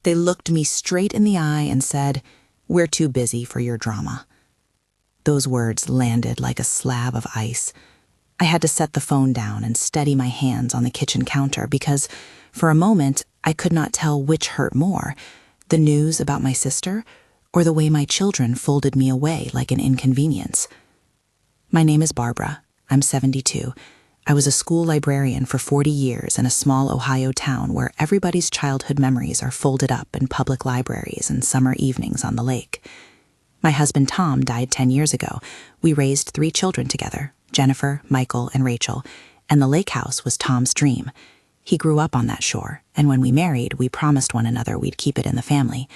They looked me straight in the eye and said, "We're too busy for your drama." Those words landed like a slab of ice. I had to set the phone down and steady my hands on the kitchen counter because, for a moment, I could not tell which hurt more, the news about my sister or the way my children folded me away like an inconvenience. My name is Barbara. I'm 72. I was a school librarian for 40 years in a small Ohio town where everybody's childhood memories are folded up in public libraries and summer evenings on the lake. My husband Tom died 10 years ago. We raised 3 children together, Jennifer, Michael, and Rachel, and the lake house was Tom's dream. He grew up on that shore, and when we married, we promised one another we'd keep it in the family.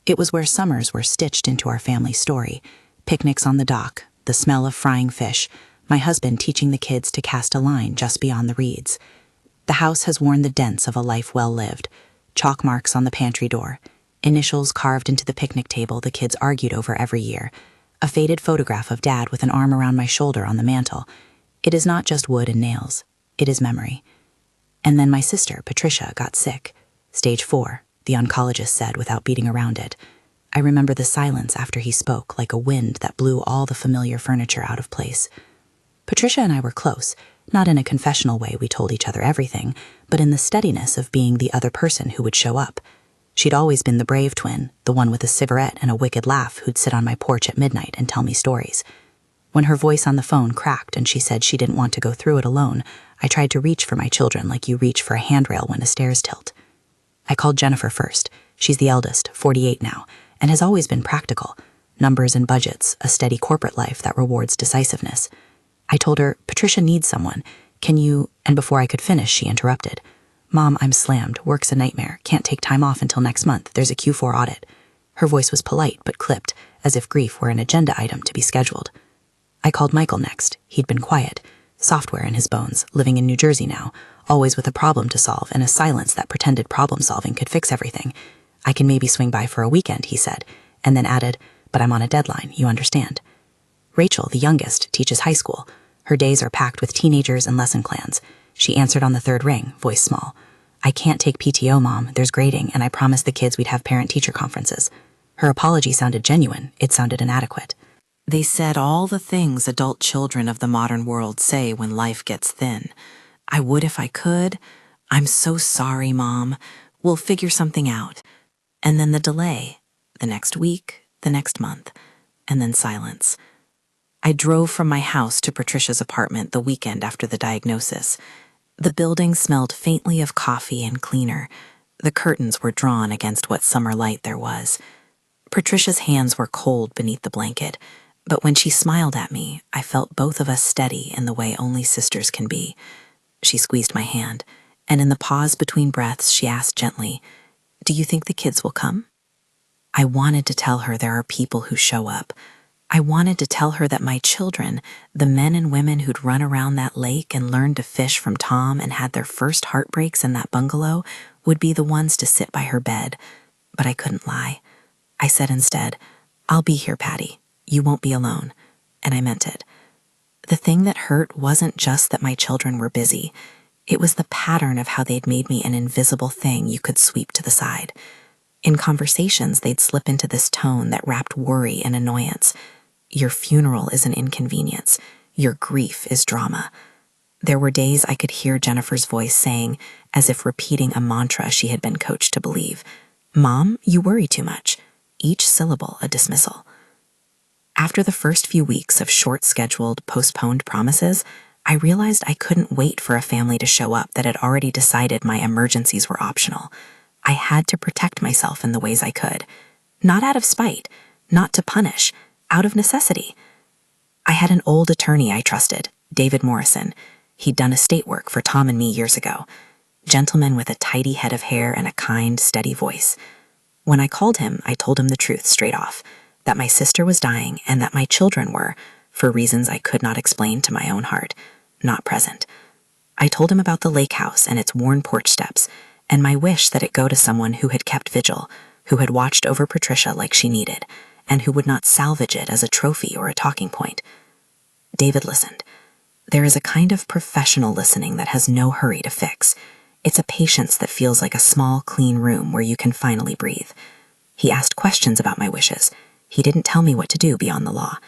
It was where summers were stitched into our family story. Picnics on the dock, the smell of frying fish, my husband teaching the kids to cast a line just beyond the reeds. The house has worn the dents of a life well lived. Chalk marks on the pantry door, initials carved into the picnic table the kids argued over every year, a faded photograph of Dad with an arm around my shoulder on the mantel. It is not just wood and nails, it is memory. And then my sister, Patricia, got sick. Stage 4, the oncologist said without beating around it. I remember the silence after he spoke, like a wind that blew all the familiar furniture out of place. Patricia and I were close, not in a confessional way we told each other everything, but in the steadiness of being the other person who would show up. She'd always been the brave twin, the one with a cigarette and a wicked laugh who'd sit on my porch at midnight and tell me stories. When her voice on the phone cracked and she said she didn't want to go through it alone, I tried to reach for my children like you reach for a handrail when a stairs tilt. I called Jennifer first. She's the eldest, 48 now, and has always been practical. Numbers and budgets, a steady corporate life that rewards decisiveness. I told her, Patricia needs someone. Can you... And before I could finish, she interrupted. Mom, I'm slammed. Work's a nightmare. Can't take time off until next month. There's a Q4 audit. Her voice was polite but clipped, as if grief were an agenda item to be scheduled. I called Michael next. He'd been quiet. Software in his bones, living in New Jersey now, always with a problem to solve and a silence that pretended problem-solving could fix everything. I can maybe swing by for a weekend, he said, and then added, but I'm on a deadline, you understand. Rachel, the youngest, teaches high school. Her days are packed with teenagers and lesson plans. She answered on the third ring, voice small. I can't take PTO, Mom. There's grading, and I promised the kids we'd have parent-teacher conferences. Her apology sounded genuine. It sounded inadequate. They said all the things adult children of the modern world say when life gets thin. I would if I could. I'm so sorry, Mom. We'll figure something out. And then the delay. The next week, the next month, and then silence. I drove from my house to Patricia's apartment the weekend after the diagnosis. The building smelled faintly of coffee and cleaner. The curtains were drawn against what summer light there was. Patricia's hands were cold beneath the blanket, but when she smiled at me, I felt both of us steady in the way only sisters can be. She squeezed my hand, and in the pause between breaths, she asked gently, "Do you think the kids will come?" I wanted to tell her there are people who show up. I wanted to tell her that my children, the men and women who'd run around that lake and learned to fish from Tom and had their first heartbreaks in that bungalow, would be the ones to sit by her bed. But I couldn't lie. I said instead, "I'll be here, Patty. You won't be alone." And I meant it. The thing that hurt wasn't just that my children were busy. It was the pattern of how they'd made me an invisible thing you could sweep to the side. In conversations, they'd slip into this tone that wrapped worry and annoyance. Your funeral is an inconvenience. Your grief is drama. There were days I could hear Jennifer's voice saying, as if repeating a mantra she had been coached to believe, "Mom, you worry too much." Each syllable a dismissal. After the first few weeks of short-scheduled, postponed promises, I realized I couldn't wait for a family to show up that had already decided my emergencies were optional. I had to protect myself in the ways I could. Not out of spite, not to punish, out of necessity. I had an old attorney I trusted, David Morrison. He'd done estate work for Tom and me years ago. Gentleman with a tidy head of hair and a kind, steady voice. When I called him, I told him the truth straight off, that my sister was dying and that my children were, for reasons I could not explain to my own heart, not present. I told him about the lake house and its worn porch steps, and my wish that it go to someone who had kept vigil, who had watched over Patricia like she needed, and who would not salvage it as a trophy or a talking point. David listened. There is a kind of professional listening that has no hurry to fix. It's a patience that feels like a small, clean room where you can finally breathe. He asked questions about my wishes. He didn't tell me what to do beyond the law.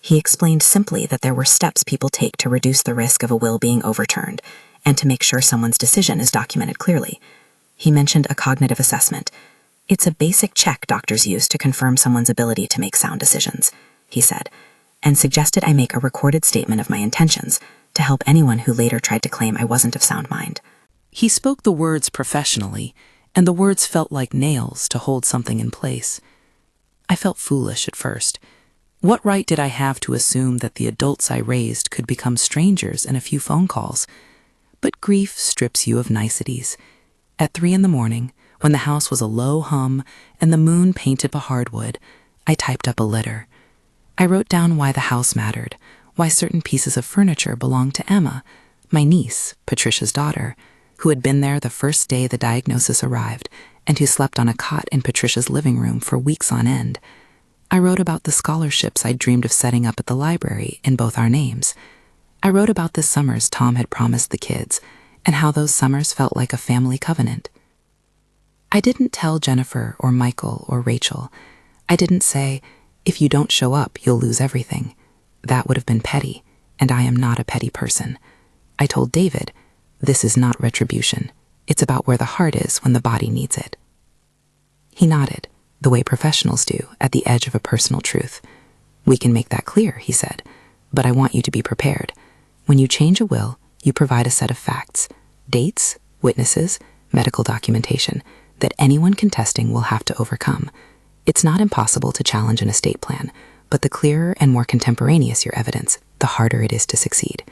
He explained simply that there were steps people take to reduce the risk of a will being overturned and to make sure someone's decision is documented clearly. He mentioned a cognitive assessment. It's a basic check doctors use to confirm someone's ability to make sound decisions, he said, and suggested I make a recorded statement of my intentions to help anyone who later tried to claim I wasn't of sound mind. He spoke the words professionally, and the words felt like nails to hold something in place. I felt foolish at first. What right did I have to assume that the adults I raised could become strangers in a few phone calls? But grief strips you of niceties. At 3 a.m, when the house was a low hum and the moon painted a hardwood, I typed up a letter. I wrote down why the house mattered, why certain pieces of furniture belonged to Emma, my niece, Patricia's daughter, who had been there the first day the diagnosis arrived and who slept on a cot in Patricia's living room for weeks on end. I wrote about the scholarships I'd dreamed of setting up at the library in both our names. I wrote about the summers Tom had promised the kids and how those summers felt like a family covenant. I didn't tell Jennifer or Michael or Rachel. I didn't say, if you don't show up, you'll lose everything. That would have been petty, and I am not a petty person. I told David, this is not retribution. It's about where the heart is when the body needs it. He nodded, the way professionals do, at the edge of a personal truth. We can make that clear, he said, but I want you to be prepared. When you change a will, you provide a set of facts, dates, witnesses, medical documentation, that anyone contesting will have to overcome. It's not impossible to challenge an estate plan, but the clearer and more contemporaneous your evidence, the harder it is to succeed.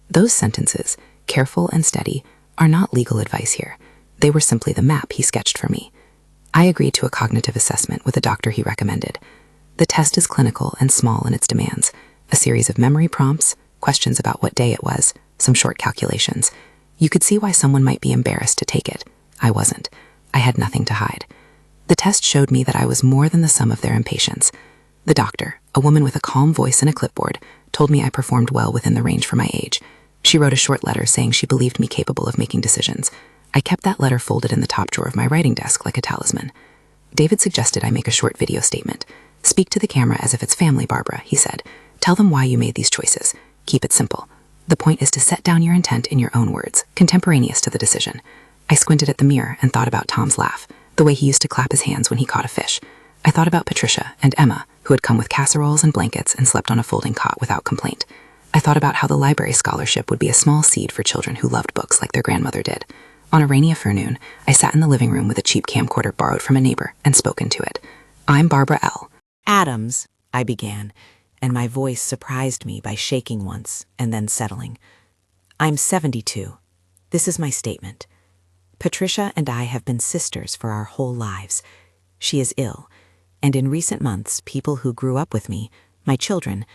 Those sentences, careful and steady, are not legal advice here. They were simply the map he sketched for me. I agreed to a cognitive assessment with a doctor he recommended. The test is clinical and small in its demands, a series of memory prompts, questions about what day it was, some short calculations. You could see why someone might be embarrassed to take it. I wasn't. I had nothing to hide. The test showed me that I was more than the sum of their impatience. The doctor, a woman with a calm voice and a clipboard, told me I performed well within the range for my age. She wrote a short letter saying she believed me capable of making decisions. I kept that letter folded in the top drawer of my writing desk like a talisman. David suggested I make a short video statement. Speak to the camera as if it's family, Barbara, he said. Tell them why you made these choices. Keep it simple. The point is to set down your intent in your own words, contemporaneous to the decision. I squinted at the mirror and thought about Tom's laugh, the way he used to clap his hands when he caught a fish. I thought about Patricia and Emma, who had come with casseroles and blankets and slept on a folding cot without complaint. I thought about how the library scholarship would be a small seed for children who loved books like their grandmother did. On a rainy afternoon, I sat in the living room with a cheap camcorder borrowed from a neighbor and spoke into it. I'm Barbara L. Adams, I began, and my voice surprised me by shaking once and then settling. I'm 72. This is my statement. Patricia and I have been sisters for our whole lives. She is ill, and in recent months, people who grew up with me, my children,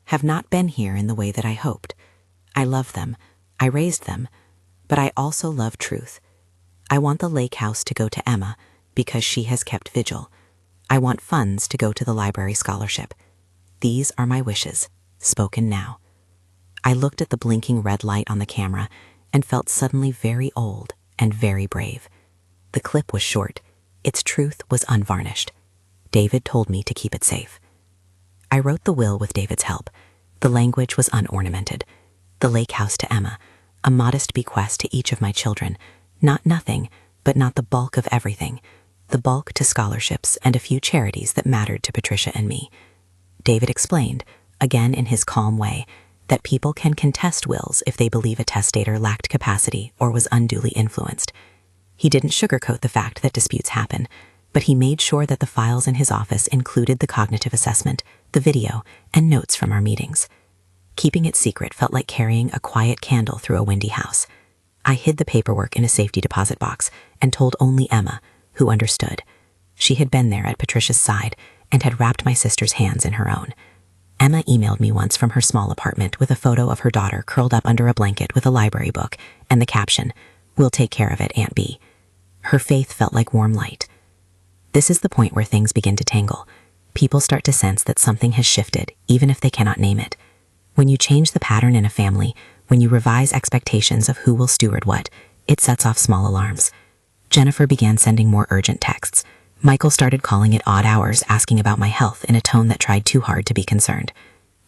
have not been here in the way that I hoped. I love them. I raised them. But I also love truth. I want the lake house to go to Emma because she has kept vigil. I want funds to go to the library scholarship. These are my wishes, spoken now. I looked at the blinking red light on the camera and felt suddenly very old and very brave. The clip was short. Its truth was unvarnished. David told me to keep it safe. I wrote the will with David's help. The language was unornamented. The lake house to Emma, a modest bequest to each of my children, not nothing, but not the bulk of everything, the bulk to scholarships and a few charities that mattered to Patricia and me. David explained, again in his calm way, that people can contest wills if they believe a testator lacked capacity or was unduly influenced. He didn't sugarcoat the fact that disputes happen, but he made sure that the files in his office included the cognitive assessment, the video, and notes from our meetings. Keeping it secret felt like carrying a quiet candle through a windy house. I hid the paperwork in a safety deposit box and told only Emma, who understood. She had been there at Patricia's side and had wrapped my sister's hands in her own. Emma emailed me once from her small apartment with a photo of her daughter curled up under a blanket with a library book and the caption, "We'll take care of it, Aunt B." Her faith felt like warm light. This is the point where things begin to tangle. People start to sense that something has shifted, even if they cannot name it. When you change the pattern in a family, when you revise expectations of who will steward what, It sets off small alarms. Jennifer began sending more urgent texts. Michael started calling at odd hours, asking about my health in a tone that tried too hard to be concerned.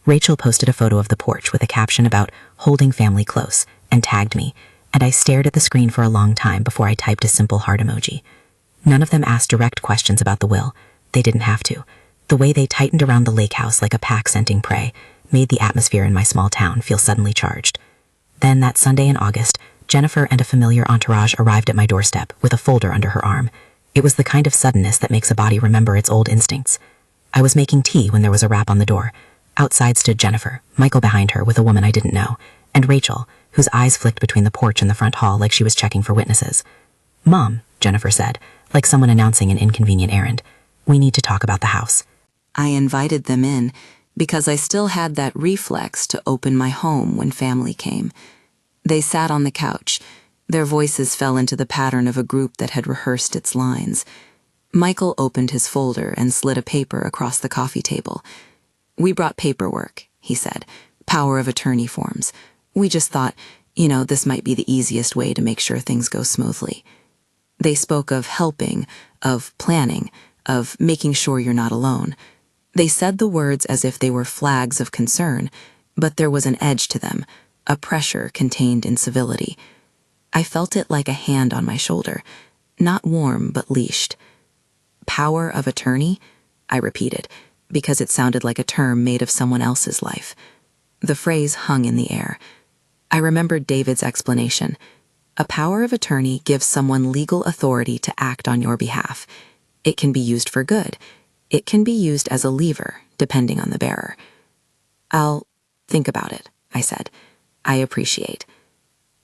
Rachel posted a photo of the porch with a caption about holding family close and tagged me, and I stared at the screen for a long time before I typed a simple heart emoji. None of them asked direct questions about the will. They didn't have to. The way they tightened around the lake house like a pack scenting prey made the atmosphere in my small town feel suddenly charged. Then, that Sunday in August, Jennifer and a familiar entourage arrived at my doorstep with a folder under her arm. It was the kind of suddenness that makes a body remember its old instincts. I was making tea when there was a rap on the door. Outside stood Jennifer, Michael behind her with a woman I didn't know, and Rachel, whose eyes flicked between the porch and the front hall like she was checking for witnesses. "Mom," Jennifer said, like someone announcing an inconvenient errand, "we need to talk about the house." I invited them in because I still had that reflex to open my home when family came. They sat on the couch. Their voices fell into the pattern of a group that had rehearsed its lines. Michael opened his folder and slid a paper across the coffee table. "We brought paperwork," he said, "power of attorney forms. We just thought, this might be the easiest way to make sure things go smoothly." They spoke of helping, of planning, of making sure you're not alone. They said the words as if they were flags of concern, but there was an edge to them, a pressure contained in civility. I felt it like a hand on my shoulder, not warm but leashed. "Power of attorney?" I repeated, because it sounded like a term made of someone else's life. The phrase hung in the air. I remembered David's explanation. A power of attorney gives someone legal authority to act on your behalf. It can be used for good. It can be used as a lever, depending on the bearer. "I'll think about it," I said. "I appreciate."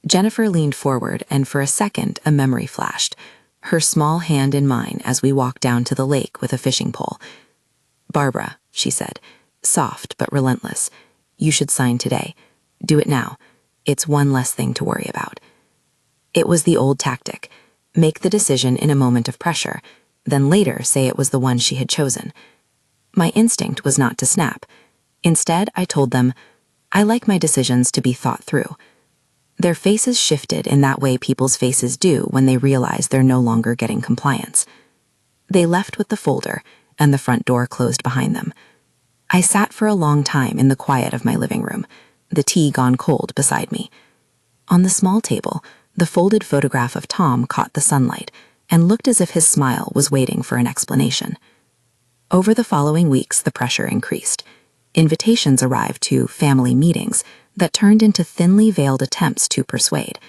Jennifer leaned forward, and for a second a memory flashed, her small hand in mine as we walked down to the lake with a fishing pole. "Barbara," she said, soft but relentless, "you should sign today. Do it now. It's one less thing to worry about." It was the old tactic. Make the decision in a moment of pressure, then later say it was the one she had chosen. My instinct was not to snap. Instead, I told them, "I like my decisions to be thought through." Their faces shifted in that way people's faces do when they realize they're no longer getting compliance. They left with the folder, and the front door closed behind them. I sat for a long time in the quiet of my living room, the tea gone cold beside me. On the small table, the folded photograph of Tom caught the sunlight and looked as if his smile was waiting for an explanation. Over the following weeks, the pressure increased. Invitations arrived to family meetings that turned into thinly veiled attempts to persuade.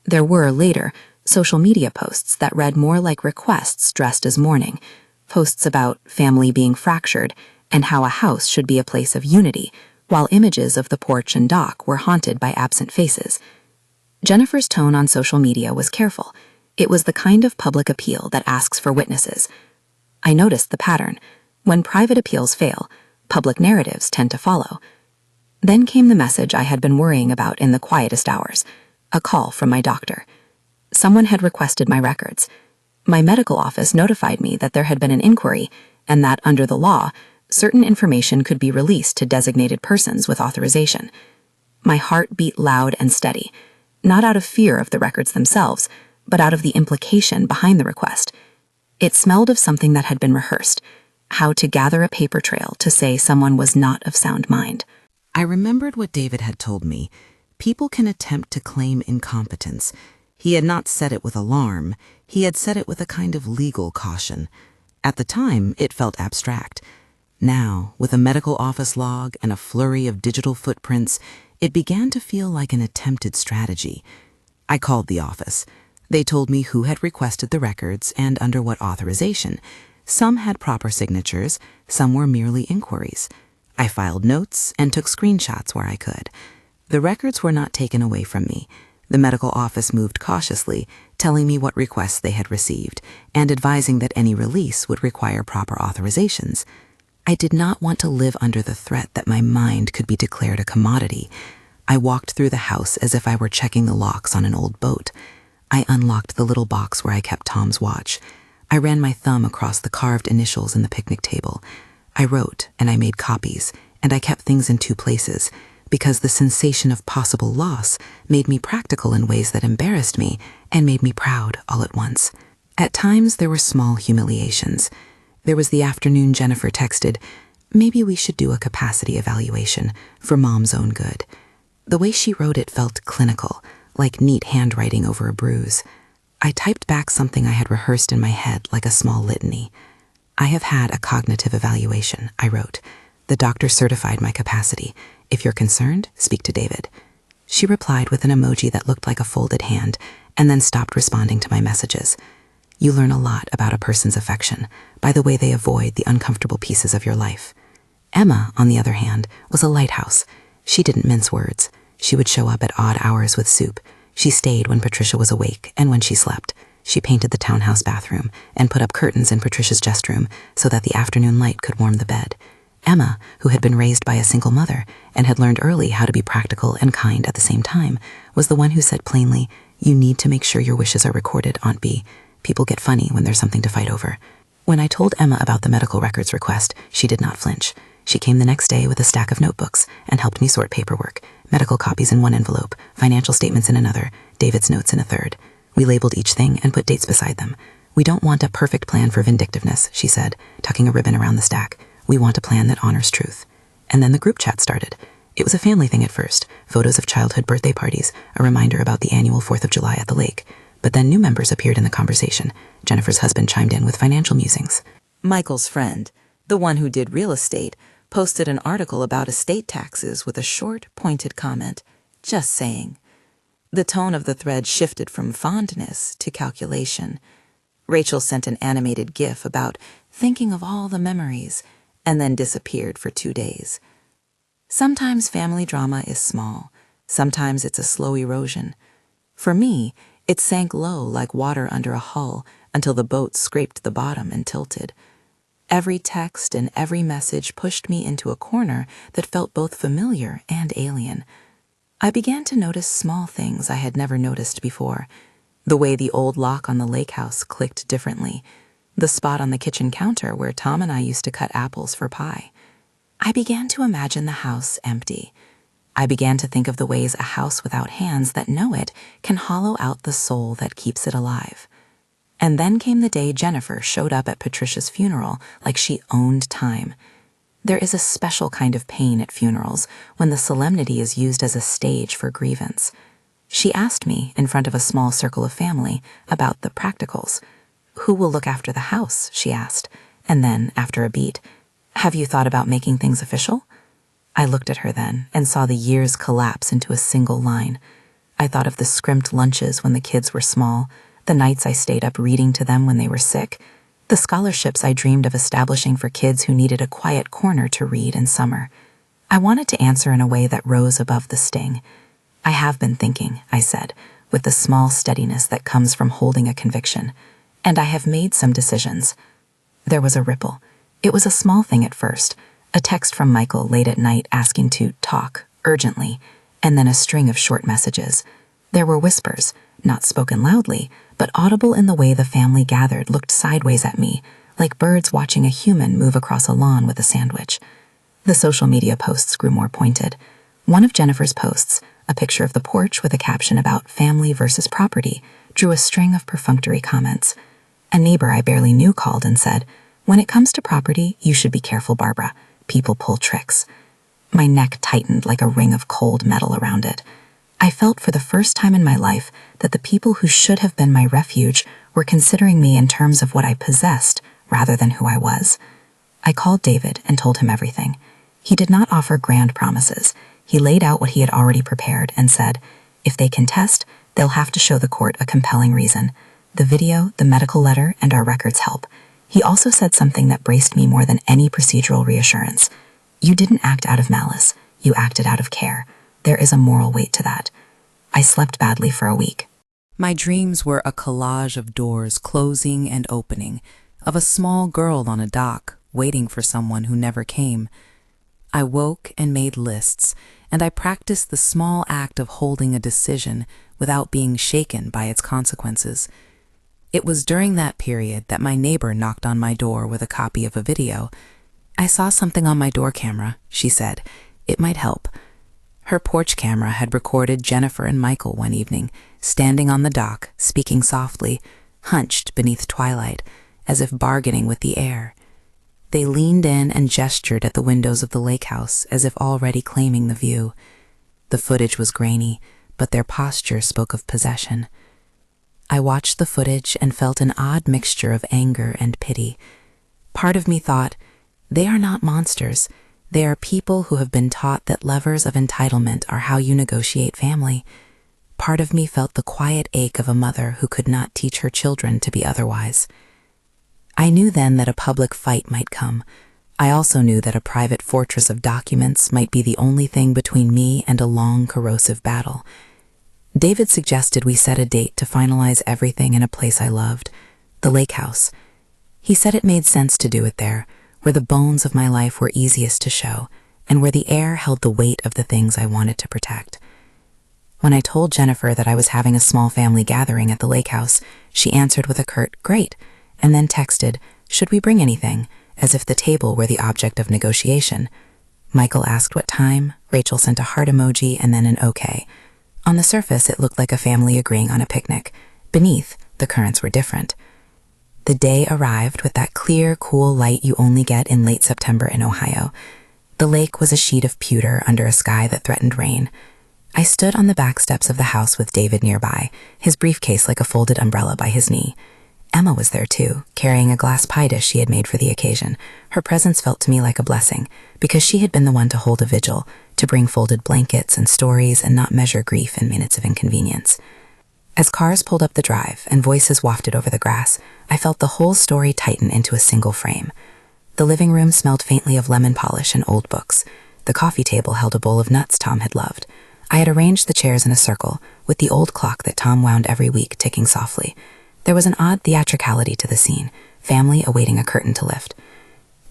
There were, later, social media posts that read more like requests dressed as mourning, posts about family being fractured and how a house should be a place of unity, while images of the porch and dock were haunted by absent faces. Jennifer's tone on social media was careful. It was the kind of public appeal that asks for witnesses. I noticed the pattern. When private appeals fail, public narratives tend to follow. Then came the message I had been worrying about in the quietest hours, a call from my doctor. Someone had requested my records. My medical office notified me that there had been an inquiry and that, under the law, certain information could be released to designated persons with authorization. My heart beat loud and steady, not out of fear of the records themselves, but out of the implication behind the request. It smelled of something that had been rehearsed, how to gather a paper trail to say someone was not of sound mind. I remembered what David had told me. People can attempt to claim incompetence. He had not said it with alarm. He had said it with a kind of legal caution. At the time, it felt abstract. Now, with a medical office log and a flurry of digital footprints, it began to feel like an attempted strategy. I called the office. They told me who had requested the records and under what authorization. Some had proper signatures, some were merely inquiries. I filed notes and took screenshots where I could. The records were not taken away from me. The medical office moved cautiously, telling me what requests they had received and advising that any release would require proper authorizations. I did not want to live under the threat that my mind could be declared a commodity. I walked through the house as if I were checking the locks on an old boat. I unlocked the little box where I kept Tom's watch. I ran my thumb across the carved initials in the picnic table. I wrote and I made copies, and I kept things in two places, because the sensation of possible loss made me practical in ways that embarrassed me and made me proud all at once. At times, there were small humiliations. There was the afternoon Jennifer texted, "Maybe we should do a capacity evaluation for Mom's own good." The way she wrote it felt clinical, like neat handwriting over a bruise. I typed back something I had rehearsed in my head like a small litany. "I have had a cognitive evaluation," I wrote. "The doctor certified my capacity. If you're concerned, speak to David." She replied with an emoji that looked like a folded hand, and then stopped responding to my messages. You learn a lot about a person's affection by the way they avoid the uncomfortable pieces of your life. Emma, on the other hand, was a lighthouse. She didn't mince words. She would show up at odd hours with soup. She stayed when Patricia was awake and when she slept. She painted the townhouse bathroom and put up curtains in Patricia's guest room so that the afternoon light could warm the bed. Emma, who had been raised by a single mother and had learned early how to be practical and kind at the same time, was the one who said plainly, "You need to make sure your wishes are recorded, Aunt B. People get funny when there's something to fight over." When I told Emma about the medical records request, she did not flinch. She came the next day with a stack of notebooks and helped me sort paperwork, medical copies in one envelope, financial statements in another, David's notes in a third. We labeled each thing and put dates beside them. "We don't want a perfect plan for vindictiveness," she said, tucking a ribbon around the stack. "We want a plan that honors truth." And then the group chat started. It was a family thing at first, photos of childhood birthday parties, a reminder about the annual 4th of July at the lake. But then new members appeared in the conversation. Jennifer's husband chimed in with financial musings. Michael's friend, the one who did real estate, posted an article about estate taxes with a short, pointed comment, "Just saying." The tone of the thread shifted from fondness to calculation. Rachel sent an animated GIF about thinking of all the memories, and then disappeared for 2 days. Sometimes family drama is small. Sometimes it's a slow erosion. For me, it sank low like water under a hull until the boat scraped the bottom and tilted. Every text and every message pushed me into a corner that felt both familiar and alien. I began to notice small things I had never noticed before. The way the old lock on the lake house clicked differently. The spot on the kitchen counter where Tom and I used to cut apples for pie. I began to imagine the house empty. I began to think of the ways a house without hands that know it can hollow out the soul that keeps it alive. And then came the day Jennifer showed up at Patricia's funeral like she owned time. There is a special kind of pain at funerals when the solemnity is used as a stage for grievance. She asked me, in front of a small circle of family, about the practicals. "Who will look after the house?" she asked, and then, after a beat, "Have you thought about making things official?" I looked at her then and saw the years collapse into a single line. I thought of the scrimped lunches when the kids were small, the nights I stayed up reading to them when they were sick, the scholarships I dreamed of establishing for kids who needed a quiet corner to read in summer. I wanted to answer in a way that rose above the sting. "I have been thinking," I said, with the small steadiness that comes from holding a conviction, "and I have made some decisions." There was a ripple. It was a small thing at first, a text from Michael late at night asking to talk, urgently, and then a string of short messages. There were whispers, not spoken loudly, but audible in the way the family gathered looked sideways at me, like birds watching a human move across a lawn with a sandwich. The social media posts grew more pointed. One of Jennifer's posts, a picture of the porch with a caption about family versus property, drew a string of perfunctory comments. A neighbor I barely knew called and said, "When it comes to property, you should be careful, Barbara. People pull tricks." My neck tightened like a ring of cold metal around it. I felt for the first time in my life that the people who should have been my refuge were considering me in terms of what I possessed rather than who I was. I called David and told him everything. He did not offer grand promises. He laid out what he had already prepared and said, "If they contest, they'll have to show the court a compelling reason. The video, the medical letter, and our records help." He also said something that braced me more than any procedural reassurance. "You didn't act out of malice. You acted out of care. There is a moral weight to that." I slept badly for a week. My dreams were a collage of doors closing and opening, of a small girl on a dock waiting for someone who never came. I woke and made lists, and I practiced the small act of holding a decision without being shaken by its consequences. It was during that period that my neighbor knocked on my door with a copy of a video. "I saw something on my door camera," she said. "It might help." Her porch camera had recorded Jennifer and Michael one evening, standing on the dock, speaking softly, hunched beneath twilight, as if bargaining with the air. They leaned in and gestured at the windows of the lake house, as if already claiming the view. The footage was grainy, but their posture spoke of possession. I watched the footage and felt an odd mixture of anger and pity. Part of me thought, they are not monsters. They are people who have been taught that levers of entitlement are how you negotiate family. Part of me felt the quiet ache of a mother who could not teach her children to be otherwise. I knew then that a public fight might come. I also knew that a private fortress of documents might be the only thing between me and a long, corrosive battle. David suggested we set a date to finalize everything in a place I loved, the lake house. He said it made sense to do it there, where the bones of my life were easiest to show, and where the air held the weight of the things I wanted to protect. When I told Jennifer that I was having a small family gathering at the lake house, she answered with a curt, "Great," and then texted, "Should we bring anything?" as if the table were the object of negotiation. Michael asked what time, Rachel sent a heart emoji and then an okay. On the surface, it looked like a family agreeing on a picnic. Beneath, the currents were different. The day arrived with that clear, cool light you only get in late September in Ohio. The lake was a sheet of pewter under a sky that threatened rain. I stood on the back steps of the house with David nearby, his briefcase like a folded umbrella by his knee. Emma was there too, carrying a glass pie dish she had made for the occasion. Her presence felt to me like a blessing, because she had been the one to hold a vigil, to bring folded blankets and stories and not measure grief in minutes of inconvenience. As cars pulled up the drive and voices wafted over the grass, I felt the whole story tighten into a single frame. The living room smelled faintly of lemon polish and old books. The coffee table held a bowl of nuts Tom had loved. I had arranged the chairs in a circle, with the old clock that Tom wound every week ticking softly. There was an odd theatricality to the scene, family awaiting a curtain to lift.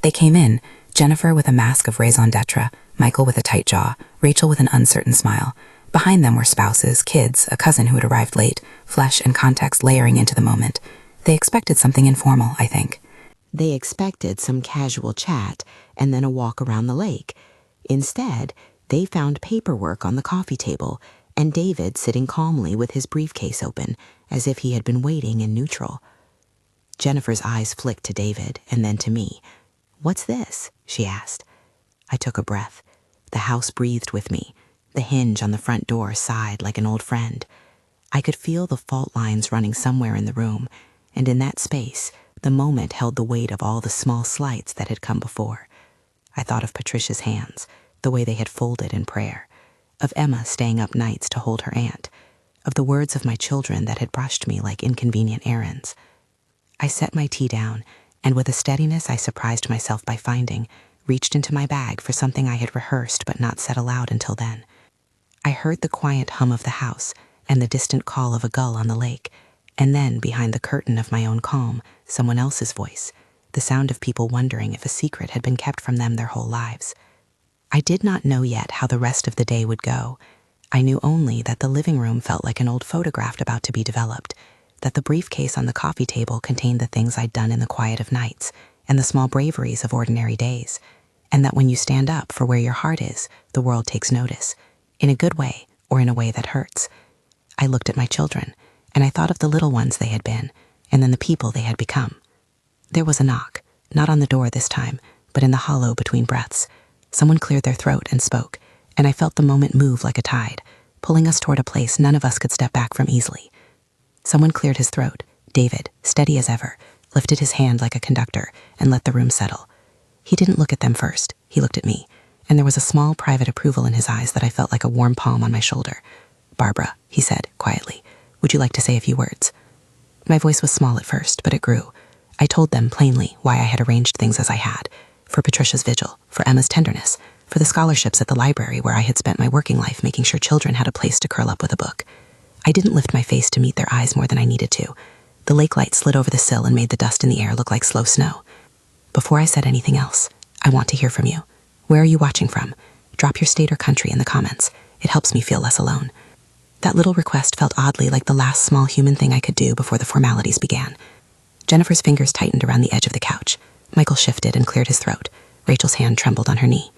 They came in, Jennifer with a mask of raison d'etre, Michael with a tight jaw, Rachel with an uncertain smile. Behind them were spouses, kids, a cousin who had arrived late, flesh and context layering into the moment. They expected something informal, I think. They expected some casual chat and then a walk around the lake. Instead, they found paperwork on the coffee table and David sitting calmly with his briefcase open, as if he had been waiting in neutral. Jennifer's eyes flicked to David and then to me. "What's this?" she asked. I took a breath. The house breathed with me. The hinge on the front door sighed like an old friend. I could feel the fault lines running somewhere in the room, and in that space, the moment held the weight of all the small slights that had come before. I thought of Patricia's hands, the way they had folded in prayer, of Emma staying up nights to hold her aunt, of the words of my children that had brushed me like inconvenient errands. I set my tea down, and with a steadiness I surprised myself by finding, reached into my bag for something I had rehearsed but not said aloud until then. I heard the quiet hum of the house and the distant call of a gull on the lake, and then, behind the curtain of my own calm, someone else's voice, the sound of people wondering if a secret had been kept from them their whole lives. I did not know yet how the rest of the day would go. I knew only that the living room felt like an old photograph about to be developed, that the briefcase on the coffee table contained the things I'd done in the quiet of nights and the small braveries of ordinary days, and that when you stand up for where your heart is, the world takes notice, in a good way or in a way that hurts. I looked at my children, and I thought of the little ones they had been, and then the people they had become. There was a knock, not on the door this time, but in the hollow between breaths. Someone cleared their throat and spoke, and I felt the moment move like a tide, pulling us toward a place none of us could step back from easily. Someone cleared his throat. David, steady as ever, lifted his hand like a conductor and let the room settle. He didn't look at them first, he looked at me, and there was a small private approval in his eyes that I felt like a warm palm on my shoulder. "Barbara," he said, quietly, "would you like to say a few words?" My voice was small at first, but it grew. I told them plainly why I had arranged things as I had, for Patricia's vigil, for Emma's tenderness, for the scholarships at the library where I had spent my working life making sure children had a place to curl up with a book. I didn't lift my face to meet their eyes more than I needed to. The lake light slid over the sill and made the dust in the air look like slow snow. Before I said anything else, I want to hear from you. Where are you watching from? Drop your state or country in the comments. It helps me feel less alone. That little request felt oddly like the last small human thing I could do before the formalities began. Jennifer's fingers tightened around the edge of the couch. Michael shifted and cleared his throat. Rachel's hand trembled on her knee.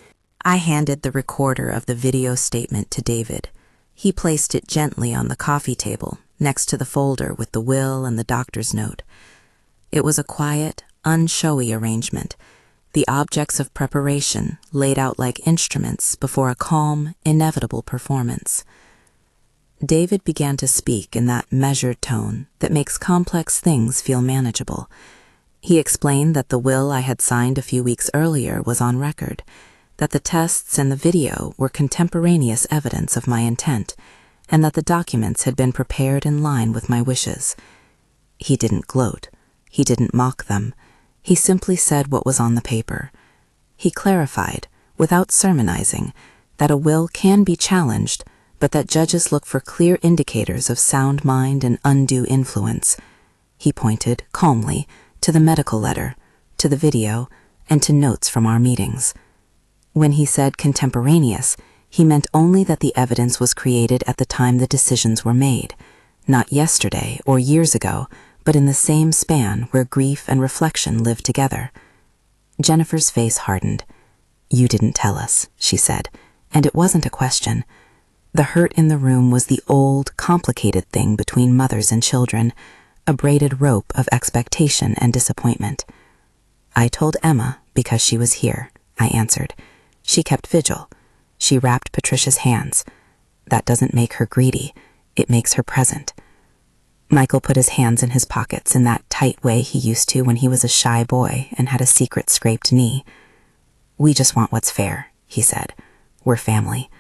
I handed the recorder of the video statement to David. He placed it gently on the coffee table, next to the folder with the will and the doctor's note. It was a quiet, unshowy arrangement, the objects of preparation laid out like instruments before a calm, inevitable performance. David began to speak in that measured tone that makes complex things feel manageable. He explained that the will I had signed a few weeks earlier was on record, that the tests and the video were contemporaneous evidence of my intent, and that the documents had been prepared in line with my wishes. He didn't gloat. He didn't mock them. He simply said what was on the paper. He clarified, without sermonizing, that a will can be challenged, but that judges look for clear indicators of sound mind and undue influence. He pointed, calmly, to the medical letter, to the video, and to notes from our meetings. When he said contemporaneous, he meant only that the evidence was created at the time the decisions were made, not yesterday or years ago, but in the same span where grief and reflection lived together. Jennifer's face hardened. "You didn't tell us," she said, and it wasn't a question. The hurt in the room was the old, complicated thing between mothers and children, a braided rope of expectation and disappointment. "I told Emma because she was here," I answered. "She kept vigil. She wrapped Patricia's hands. That doesn't make her greedy. It makes her present." Michael put his hands in his pockets in that tight way he used to when he was a shy boy and had a secret scraped knee. "We just want what's fair," he said. "We're family."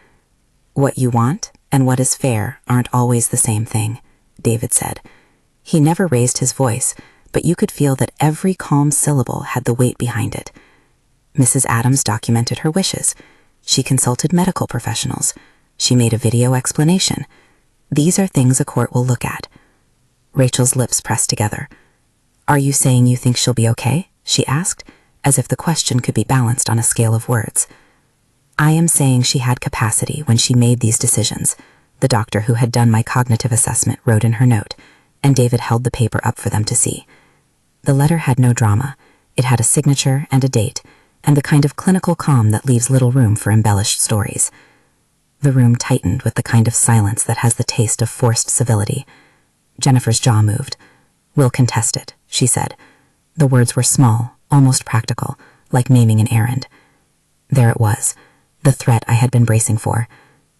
"What you want and what is fair aren't always the same thing," David said. He never raised his voice, but you could feel that every calm syllable had the weight behind it. Mrs. Adams documented her wishes. She consulted medical professionals. She made a video explanation. These are things a court will look at. Rachel's lips pressed together. "Are you saying you think she'll be okay?" she asked, as if the question could be balanced on a scale of words. "I am saying she had capacity when she made these decisions," the doctor who had done my cognitive assessment wrote in her note, and David held the paper up for them to see. The letter had no drama. It had a signature and a date, and the kind of clinical calm that leaves little room for embellished stories. The room tightened with the kind of silence that has the taste of forced civility. Jennifer's jaw moved. "We'll contest it," she said. The words were small, almost practical, like naming an errand. There it was, the threat I had been bracing for.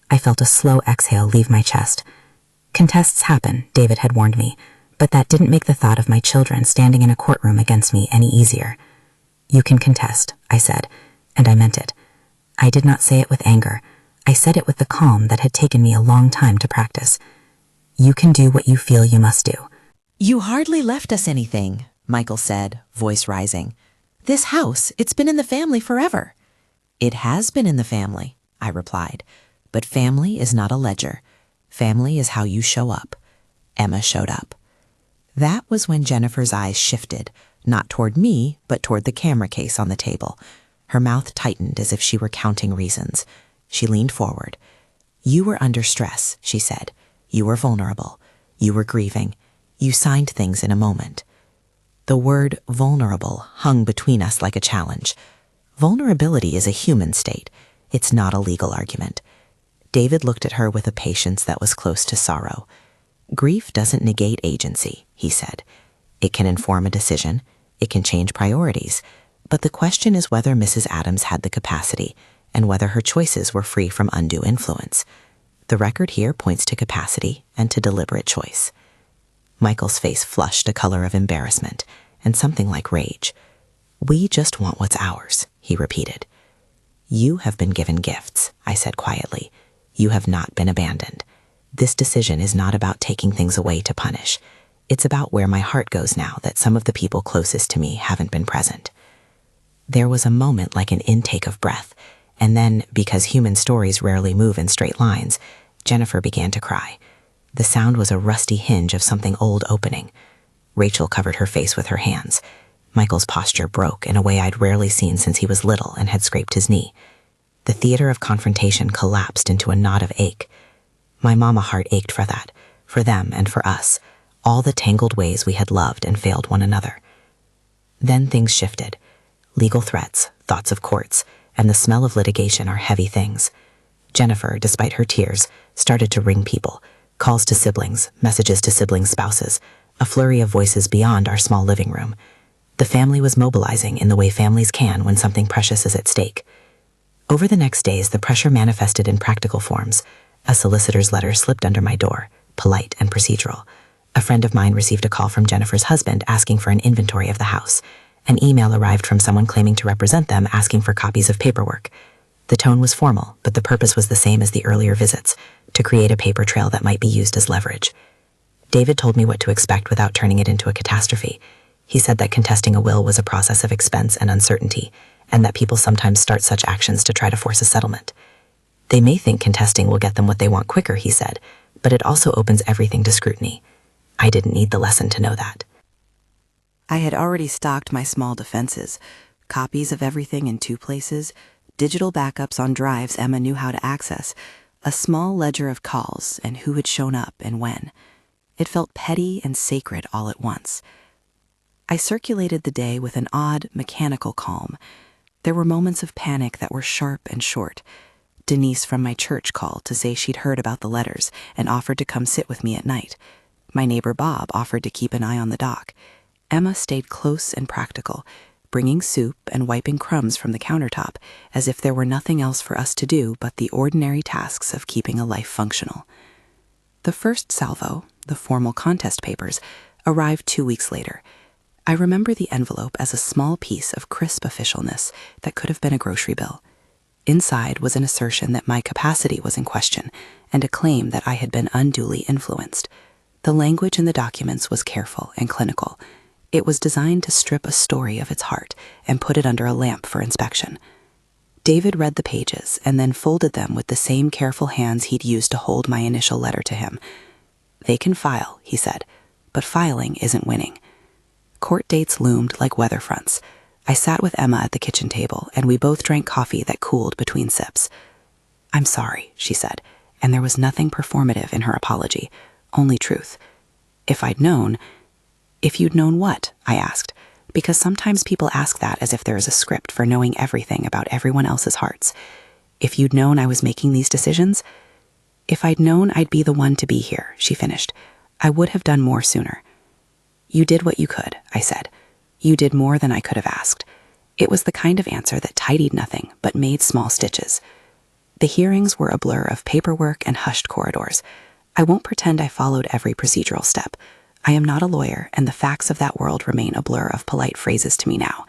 I felt a slow exhale leave my chest. Contests happen, David had warned me, but that didn't make the thought of my children standing in a courtroom against me any easier. "You can contest," I said, and I meant it. I did not say it with anger. I said it with the calm that had taken me a long time to practice. "You can do what you feel you must do." "You hardly left us anything," Michael said, voice rising. "This house, it's been in the family forever." "It has been in the family," I replied, "but family is not a ledger. Family is how you show up." Emma showed up. That was when Jennifer's eyes shifted, not toward me, but toward the camera case on the table. Her mouth tightened as if she were counting reasons. She leaned forward. "You were under stress," she said. "You were vulnerable. You were grieving. You signed things in a moment." The word vulnerable hung between us like a challenge. Vulnerability is a human state. It's not a legal argument. David looked at her with a patience that was close to sorrow. "Grief doesn't negate agency," he said. "It can inform a decision. It can change priorities. But the question is whether Mrs. Adams had the capacity and whether her choices were free from undue influence. The record here points to capacity and to deliberate choice." Michael's face flushed a color of embarrassment and something like rage. "We just want what's ours," he repeated. "You have been given gifts," I said quietly. "You have not been abandoned. This decision is not about taking things away to punish. It's about where my heart goes now that some of the people closest to me haven't been present." There was a moment like an intake of breath, and then, because human stories rarely move in straight lines, Jennifer began to cry. The sound was a rusty hinge of something old opening. Rachel covered her face with her hands. Michael's posture broke in a way I'd rarely seen since he was little and had scraped his knee. The theater of confrontation collapsed into a knot of ache. My mama heart ached for that, for them and for us, all the tangled ways we had loved and failed one another. Then things shifted. Legal threats, thoughts of courts, and the smell of litigation are heavy things. Jennifer, despite her tears, started to ring people, calls to siblings, messages to siblings' spouses, a flurry of voices beyond our small living room. The family was mobilizing in the way families can when something precious is at stake. Over the next days, the pressure manifested in practical forms. A solicitor's letter slipped under my door, polite and procedural. A friend of mine received a call from Jennifer's husband asking for an inventory of the house. An email arrived from someone claiming to represent them asking for copies of paperwork. The tone was formal, but the purpose was the same as the earlier visits, to create a paper trail that might be used as leverage. David told me what to expect without turning it into a catastrophe. He said that contesting a will was a process of expense and uncertainty, and that people sometimes start such actions to try to force a settlement. They may think contesting will get them what they want quicker, he said, but it also opens everything to scrutiny. I didn't need the lesson to know that. I had already stocked my small defenses, copies of everything in 2 places, digital backups on drives Emma knew how to access, a small ledger of calls and who had shown up and when. It felt petty and sacred all at once. I circulated the day with an odd, mechanical calm. There were moments of panic that were sharp and short. Denise from my church called to say she'd heard about the letters and offered to come sit with me at night. My neighbor Bob offered to keep an eye on the dock. Emma stayed close and practical, bringing soup and wiping crumbs from the countertop as if there were nothing else for us to do but the ordinary tasks of keeping a life functional. The first salvo, the formal contest papers, arrived 2 weeks later. I remember the envelope as a small piece of crisp officialness that could have been a grocery bill. Inside was an assertion that my capacity was in question and a claim that I had been unduly influenced. The language in the documents was careful and clinical. It was designed to strip a story of its heart and put it under a lamp for inspection. David read the pages and then folded them with the same careful hands he'd used to hold my initial letter to him. "They can file," he said, "but filing isn't winning." Court dates loomed like weather fronts. I sat with Emma at the kitchen table, and we both drank coffee that cooled between sips. "I'm sorry," she said, and there was nothing performative in her apology, only truth. "If I'd known—" "If you'd known what?" I asked, because sometimes people ask that as if there is a script for knowing everything about everyone else's hearts. "If you'd known I was making these decisions?" "If I'd known I'd be the one to be here," she finished, "I would have done more sooner." "You did what you could," I said. "You did more than I could have asked." It was the kind of answer that tidied nothing but made small stitches. The hearings were a blur of paperwork and hushed corridors. I won't pretend I followed every procedural step. I am not a lawyer, and the facts of that world remain a blur of polite phrases to me now.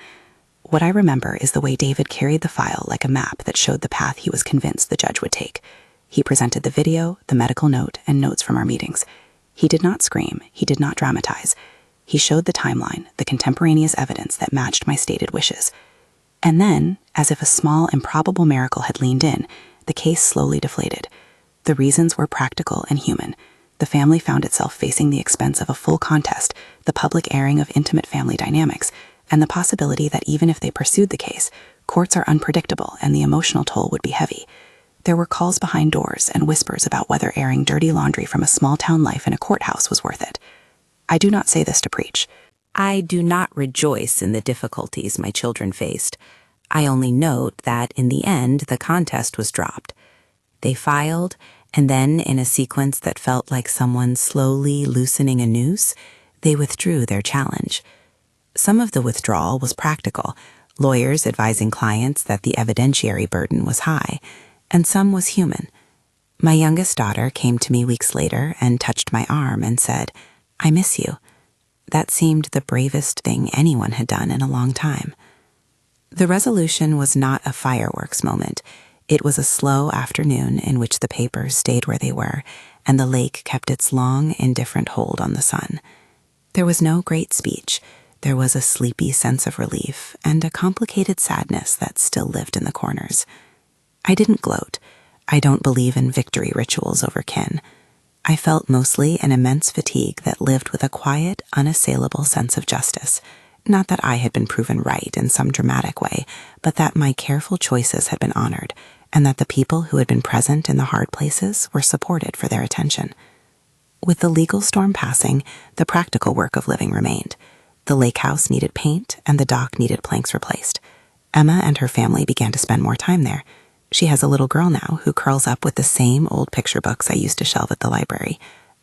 What I remember is the way David carried the file like a map that showed the path he was convinced the judge would take. He presented the video, the medical note, and notes from our meetings. He did not scream. He did not dramatize. He showed the timeline, the contemporaneous evidence that matched my stated wishes. And then, as if a small, improbable miracle had leaned in, the case slowly deflated. The reasons were practical and human. The family found itself facing the expense of a full contest, the public airing of intimate family dynamics, and the possibility that even if they pursued the case, courts are unpredictable and the emotional toll would be heavy. There were calls behind doors and whispers about whether airing dirty laundry from a small-town life in a courthouse was worth it. I do not say this to preach. I do not rejoice in the difficulties my children faced. I only note that in the end, the contest was dropped. They filed, and then, in a sequence that felt like someone slowly loosening a noose, they withdrew their challenge. Some of the withdrawal was practical, lawyers advising clients that the evidentiary burden was high, and some was human. My youngest daughter came to me weeks later and touched my arm and said, "I miss you." That seemed the bravest thing anyone had done in a long time. The resolution was not a fireworks moment. It was a slow afternoon in which the papers stayed where they were, and the lake kept its long, indifferent hold on the sun. There was no great speech. There was a sleepy sense of relief and a complicated sadness that still lived in the corners. I didn't gloat. I don't believe in victory rituals over kin. I felt mostly an immense fatigue that lived with a quiet, unassailable sense of justice. Not that I had been proven right in some dramatic way, but that my careful choices had been honored, and that the people who had been present in the hard places were supported for their attention. With the legal storm passing, the practical work of living remained. The lake house needed paint, and the dock needed planks replaced. Emma and her family began to spend more time there. She has a little girl now who curls up with the same old picture books I used to shelve at the library.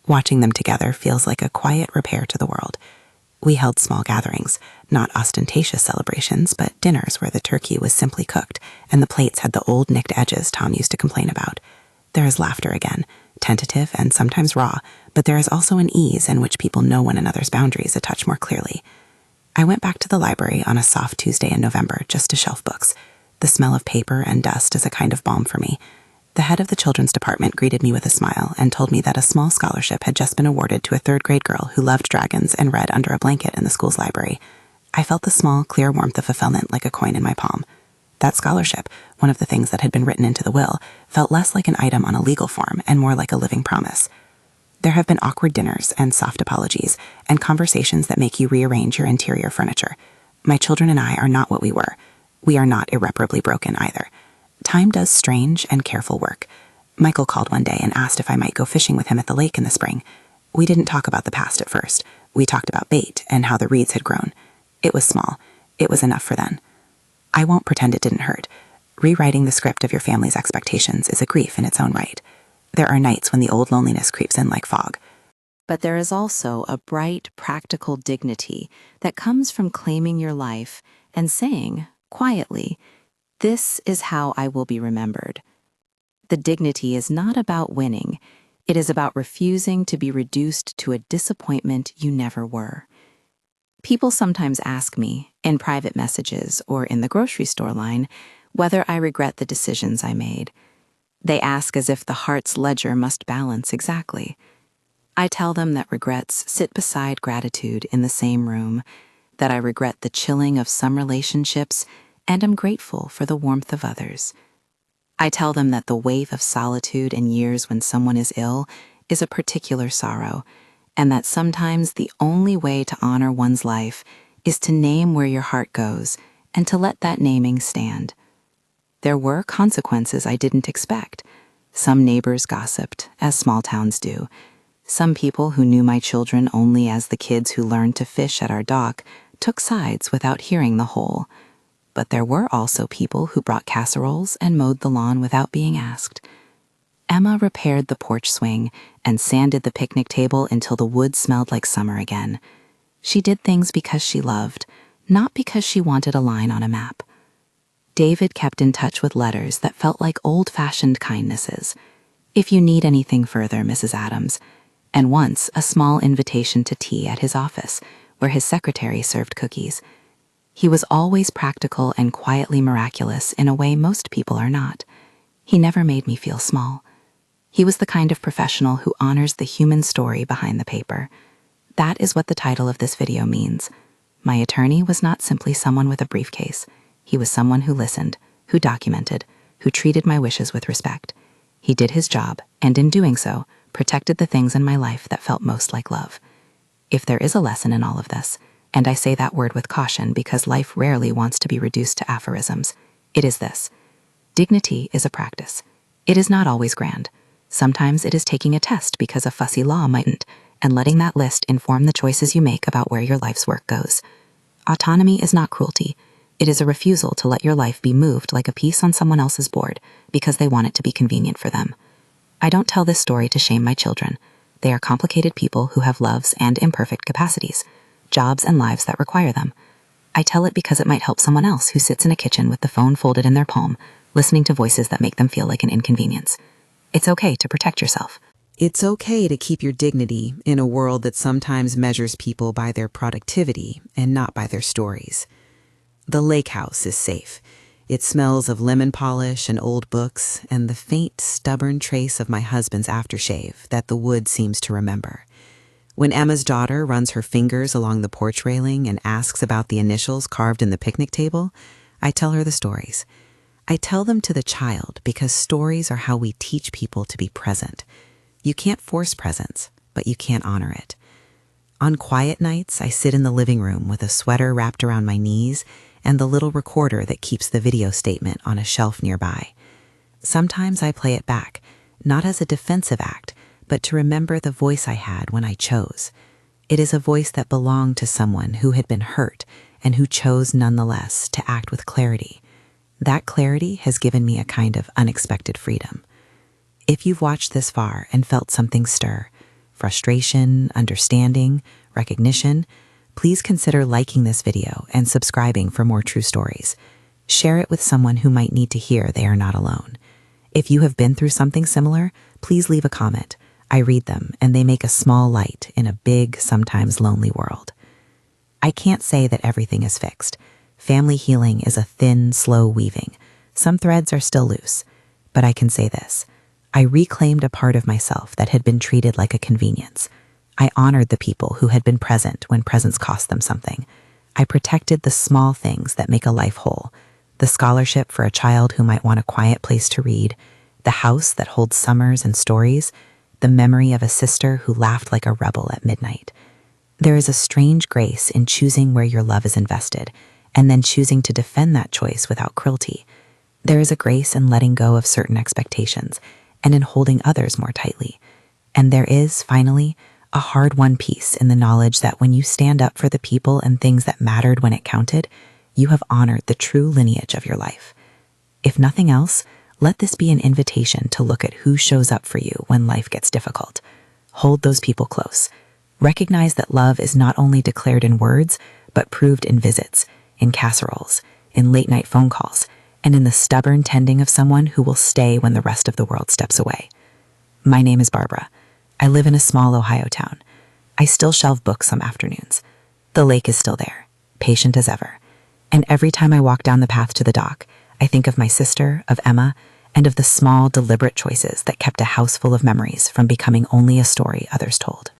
Watching them together feels like a quiet repair to the world. We held small gatherings, not ostentatious celebrations, but dinners where the turkey was simply cooked and the plates had the old nicked edges Tom used to complain about. There is laughter again, tentative and sometimes raw, but there is also an ease in which people know one another's boundaries a touch more clearly. I went back to the library on a soft Tuesday in November just to shelf books. The smell of paper and dust is a kind of balm for me. The head of the children's department greeted me with a smile and told me that a small scholarship had just been awarded to a third-grade girl who loved dragons and read under a blanket in the school's library. I felt the small, clear warmth of fulfillment like a coin in my palm. That scholarship, one of the things that had been written into the will, felt less like an item on a legal form and more like a living promise. There have been awkward dinners and soft apologies and conversations that make you rearrange your interior furniture. My children and I are not what we were. We are not irreparably broken either. Time does strange and careful work. Michael called one day and asked if I might go fishing with him at the lake in the spring. We didn't talk about the past at first. We talked about bait and how the reeds had grown. It was small. It was enough for then. I won't pretend it didn't hurt. Rewriting the script of your family's expectations is a grief in its own right. There are nights when the old loneliness creeps in like fog. But there is also a bright, practical dignity that comes from claiming your life and saying, quietly, "This is how I will be remembered." The dignity is not about winning. It is about refusing to be reduced to a disappointment you never were. People sometimes ask me, in private messages or in the grocery store line, whether I regret the decisions I made. They ask as if the heart's ledger must balance exactly. I tell them that regrets sit beside gratitude in the same room, that I regret the chilling of some relationships and am grateful for the warmth of others. I tell them that the wave of solitude in years when someone is ill is a particular sorrow, and that sometimes the only way to honor one's life is to name where your heart goes and to let that naming stand. There were consequences I didn't expect. Some neighbors gossiped, as small towns do. Some people who knew my children only as the kids who learned to fish at our dock took sides without hearing the whole. But there were also people who brought casseroles and mowed the lawn without being asked. Emma repaired the porch swing and sanded the picnic table until the wood smelled like summer again. She did things because she loved, not because she wanted a line on a map. David kept in touch with letters that felt like old-fashioned kindnesses. "If you need anything further, Mrs. Adams," and once a small invitation to tea at his office, where his secretary served cookies. He was always practical and quietly miraculous in a way most people are not. He never made me feel small. He was the kind of professional who honors the human story behind the paper. That is what the title of this video means. My attorney was not simply someone with a briefcase. He was someone who listened, who documented, who treated my wishes with respect. He did his job, and in doing so, protected the things in my life that felt most like love. If there is a lesson in all of this, and I say that word with caution because life rarely wants to be reduced to aphorisms, it is this. Dignity is a practice. It is not always grand. Sometimes it is taking a test because a fussy law mightn't, and letting that list inform the choices you make about where your life's work goes. Autonomy is not cruelty. It is a refusal to let your life be moved like a piece on someone else's board because they want it to be convenient for them. I don't tell this story to shame my children. They are complicated people who have loves and imperfect capacities, jobs and lives that require them. I tell it because it might help someone else who sits in a kitchen with the phone folded in their palm, listening to voices that make them feel like an inconvenience. It's okay to protect yourself. It's okay to keep your dignity in a world that sometimes measures people by their productivity and not by their stories. The lake house is safe. It smells of lemon polish and old books and the faint, stubborn trace of my husband's aftershave that the wood seems to remember. When Emma's daughter runs her fingers along the porch railing and asks about the initials carved in the picnic table, I tell her the stories. I tell them to the child because stories are how we teach people to be present. You can't force presence, but you can't honor it. On quiet nights, I sit in the living room with a sweater wrapped around my knees and the little recorder that keeps the video statement on a shelf nearby. Sometimes I play it back, not as a defensive act, but to remember the voice I had when I chose. It is a voice that belonged to someone who had been hurt and who chose nonetheless to act with clarity. That clarity has given me a kind of unexpected freedom. If you've watched this far and felt something stir, frustration, understanding, recognition, please consider liking this video and subscribing for more true stories. Share it with someone who might need to hear they are not alone. If you have been through something similar, please leave a comment. I read them, and they make a small light in a big, sometimes lonely world. I can't say that everything is fixed. Family healing is a thin, slow weaving. Some threads are still loose. But I can say this. I reclaimed a part of myself that had been treated like a convenience. I honored the people who had been present when presence cost them something. I protected the small things that make a life whole. The scholarship for a child who might want a quiet place to read, the house that holds summers and stories, the memory of a sister who laughed like a rebel at midnight. There is a strange grace in choosing where your love is invested, and then choosing to defend that choice without cruelty. There is a grace in letting go of certain expectations, and in holding others more tightly. And there is, finally, a hard-won peace in the knowledge that when you stand up for the people and things that mattered when it counted, you have honored the true lineage of your life. If nothing else, let this be an invitation to look at who shows up for you when life gets difficult. Hold those people close. Recognize that love is not only declared in words, but proved in visits, in casseroles, in late-night phone calls, and in the stubborn tending of someone who will stay when the rest of the world steps away. My name is Barbara. I live in a small Ohio town. I still shelve books some afternoons. The lake is still there, patient as ever. And every time I walk down the path to the dock, I think of my sister, of Emma, and of the small, deliberate choices that kept a house full of memories from becoming only a story others told.